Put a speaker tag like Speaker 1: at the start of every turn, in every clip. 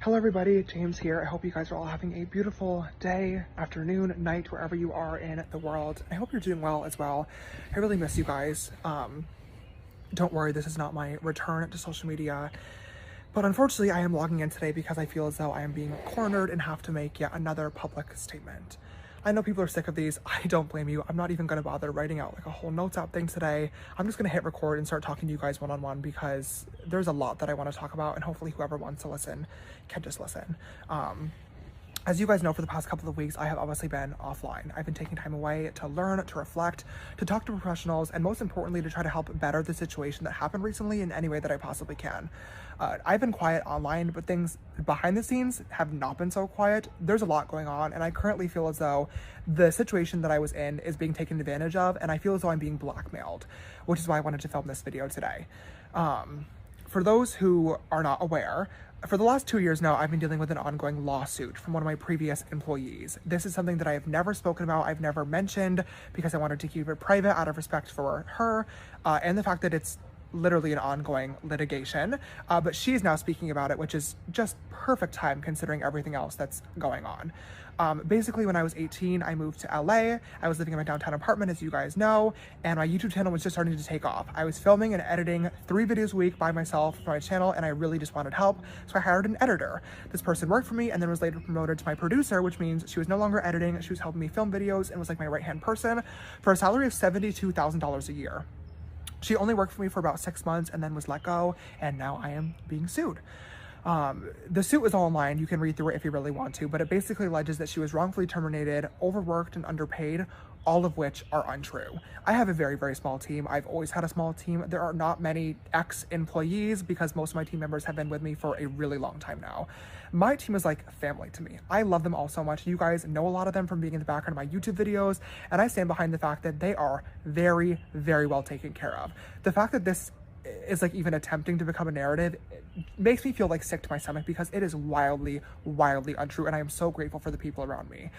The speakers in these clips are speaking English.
Speaker 1: Hello everybody, James here. I hope you guys are all having a beautiful day, afternoon, night, wherever you are in the world. I hope you're doing well as well. I really miss you guys. Don't worry, this is not my return to social media. But unfortunately, I am logging in today because I feel as though I am being cornered and have to make yet another public statement. I know people are sick of these. I don't blame you. I'm not even going to bother writing out like a whole notes app thing today. I'm just going to hit record and start talking to you guys one-on-one because there's a lot that I want to talk about, and hopefully whoever wants to listen can just listen. As you guys know, for the past couple of weeks, I have obviously been offline. I've been taking time away to learn, to reflect, to talk to professionals, and most importantly, to try to help better the situation that happened recently in any way that I possibly can. I've been quiet online, but things behind the scenes have not been so quiet. There's a lot going on, and I currently feel as though the situation that I was in is being taken advantage of, and I feel as though I'm being blackmailed, which is why I wanted to film this video today. For those who are not aware, for the last 2 years now, I've been dealing with an ongoing lawsuit from one of my previous employees. This is something that I have never spoken about, I've never mentioned, because I wanted to keep it private out of respect for her, and the fact that it's literally an ongoing litigation, but she's now speaking about it, which is just perfect time considering everything else that's going on. Basically, when I was 18, I moved to LA. I was living in my downtown apartment, as you guys know, and my YouTube channel was just starting to take off. I was filming and editing 3 videos a week by myself for my channel, and I really just wanted help, so I hired an editor. This person worked for me and then was later promoted to my producer, which means she was no longer editing, she was helping me film videos and was like my right-hand person for a salary of $72,000 a year. She only worked for me for about 6 months and then was let go, and now I am being sued. The suit is all online. You can read through it if you really want to, but it basically alleges that she was wrongfully terminated, overworked, and underpaid, all of which are untrue. I have a very, very small team. I've always had a small team. There are not many ex-employees because most of my team members have been with me for a really long time now. My team is like family to me. I love them all so much. You guys know a lot of them from being in the background of my YouTube videos, and I stand behind the fact that they are very, very well taken care of. The fact that this is like even attempting to become a narrative, it makes me feel like sick to my stomach because it is wildly, wildly untrue, and I am so grateful for the people around me.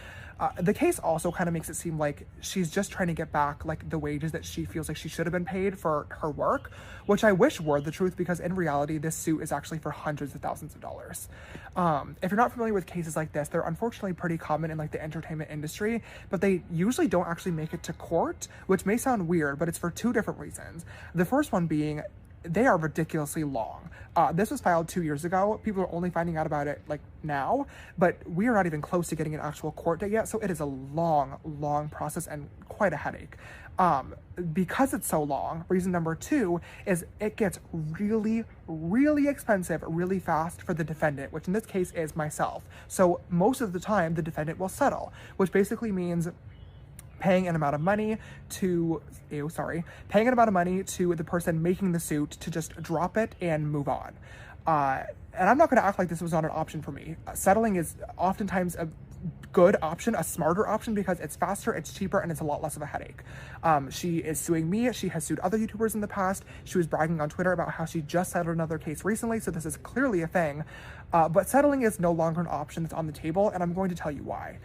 Speaker 1: The case also kind of makes it seem like she's just trying to get back like the wages that she feels like she should have been paid for her work, which I wish were the truth, because in reality, this suit is actually for hundreds of thousands of dollars. If you're not familiar with cases like this, they're unfortunately pretty common in like the entertainment industry, but they usually don't actually make it to court, which may sound weird, but it's for 2 different reasons. The first one being, they are ridiculously long. This was filed 2 years ago. People are only finding out about it like now, but we are not even close to getting an actual court date yet. So it is a long, long process and quite a headache. Because it's so long, reason number 2 is it gets really, really expensive really fast for the defendant, which in this case is myself. So most of the time the defendant will settle, which basically means paying an amount of money to the person making the suit to just drop it and move on. And I'm not going to act like this was not an option for me. Settling is oftentimes a good option, a smarter option, because it's faster, it's cheaper, and it's a lot less of a headache. She is suing me. She has sued other YouTubers in the past. She was bragging on Twitter about how she just settled another case recently, so this is clearly a thing. But settling is no longer an option that's on the table, and I'm going to tell you why.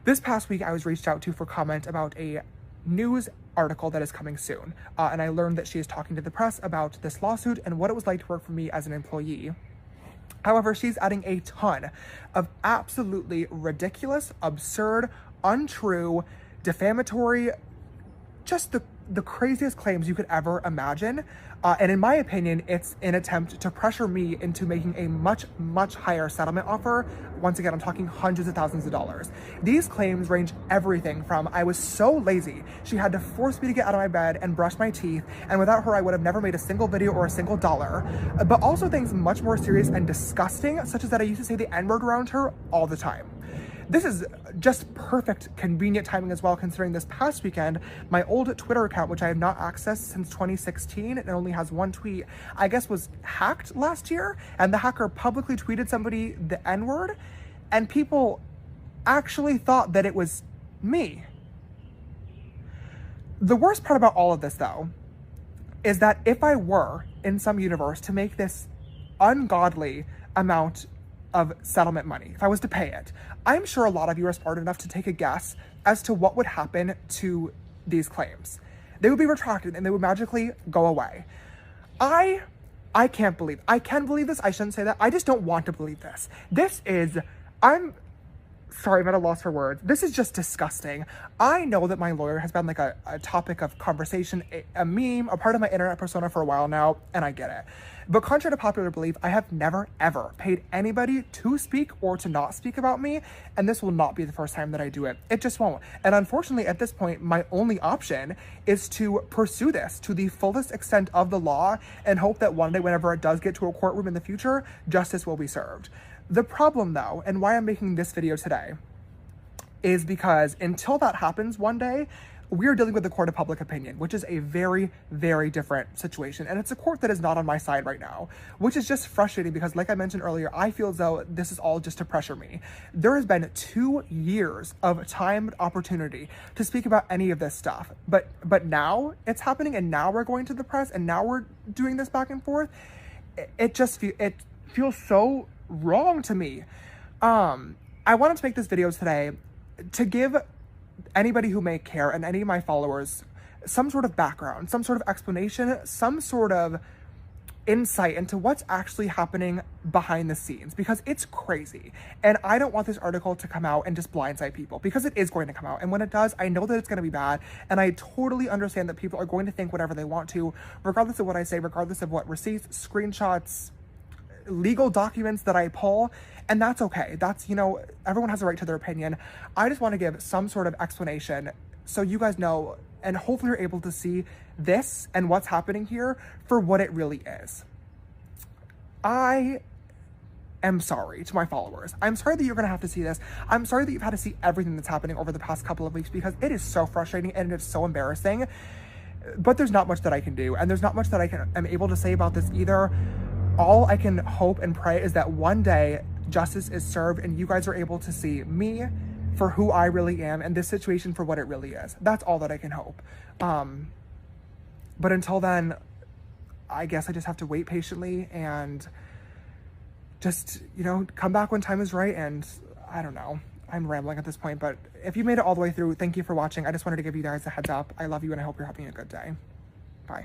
Speaker 1: This past week, I was reached out to for comment about a news article that is coming soon, and I learned that she is talking to the press about this lawsuit and what it was like to work for me as an employee. However, she's adding a ton of absolutely ridiculous, absurd, untrue, defamatory, just the craziest claims you could ever imagine. And in my opinion, it's an attempt to pressure me into making a much, much higher settlement offer. Once again, I'm talking hundreds of thousands of dollars. These claims range everything from, I was so lazy, she had to force me to get out of my bed and brush my teeth, and without her, I would have never made a single video or a single dollar. But also things much more serious and disgusting, such as that I used to say the N-word around her all the time. This is just perfect, convenient timing as well, considering this past weekend, my old Twitter account, which I have not accessed since 2016, and only has 1 tweet, I guess was hacked last year, and the hacker publicly tweeted somebody the N-word, and people actually thought that it was me. The worst part about all of this, though, is that if I were, in some universe, to make this ungodly amount of settlement money, if I was to pay it, I'm sure a lot of you are smart enough to take a guess as to what would happen to these claims. They would be retracted and they would magically go away. I I can believe this. I shouldn't say that. I just don't want to believe this. I'm sorry, I'm at a loss for words. This is just disgusting. I know that my lawyer has been like a topic of conversation, a meme, a part of my internet persona for a while now, and I get it. But contrary to popular belief, I have never, ever paid anybody to speak or to not speak about me, and this will not be the first time that I do it. It just won't. And unfortunately, at this point, my only option is to pursue this to the fullest extent of the law and hope that one day, whenever it does get to a courtroom in the future, justice will be served. The problem, though, and why I'm making this video today, is because until that happens one day, we're dealing with the court of public opinion, which is a very, very different situation. And it's a court that is not on my side right now, which is just frustrating because, like I mentioned earlier, I feel as though this is all just to pressure me. There has been 2 years of timed opportunity to speak about any of this stuff. But now it's happening, and now we're going to the press, and now we're doing this back and forth. It feels so wrong to me. I wanted to make this video today to give anybody who may care and any of my followers some sort of background, some sort of explanation, some sort of insight into what's actually happening behind the scenes, because it's crazy. And I don't want this article to come out and just blindside people, because it is going to come out. And when it does, I know that it's going to be bad. And I totally understand that people are going to think whatever they want to, regardless of what I say, regardless of what receipts, screenshots, legal documents that I pull. And that's okay. That's, you know, everyone has a right to their opinion. I just want to give some sort of explanation so you guys know, and hopefully you're able to see this and what's happening here for what it really is. I am sorry to my followers. I'm sorry that you're going to have to see this. I'm sorry that you've had to see everything that's happening over the past couple of weeks, because it is so frustrating and it's so embarrassing. But there's not much that I can do, and there's not much that am able to say about this either. All I can hope and pray is that one day justice is served and you guys are able to see me for who I really am and this situation for what it really is. That's all that I can hope. But until then, I guess I just have to wait patiently and just, you know, come back when time is right. And I don't know, I'm rambling at this point, but if you made it all the way through, thank you for watching. I just wanted to give you guys a heads up. I love you and I hope you're having a good day. Bye.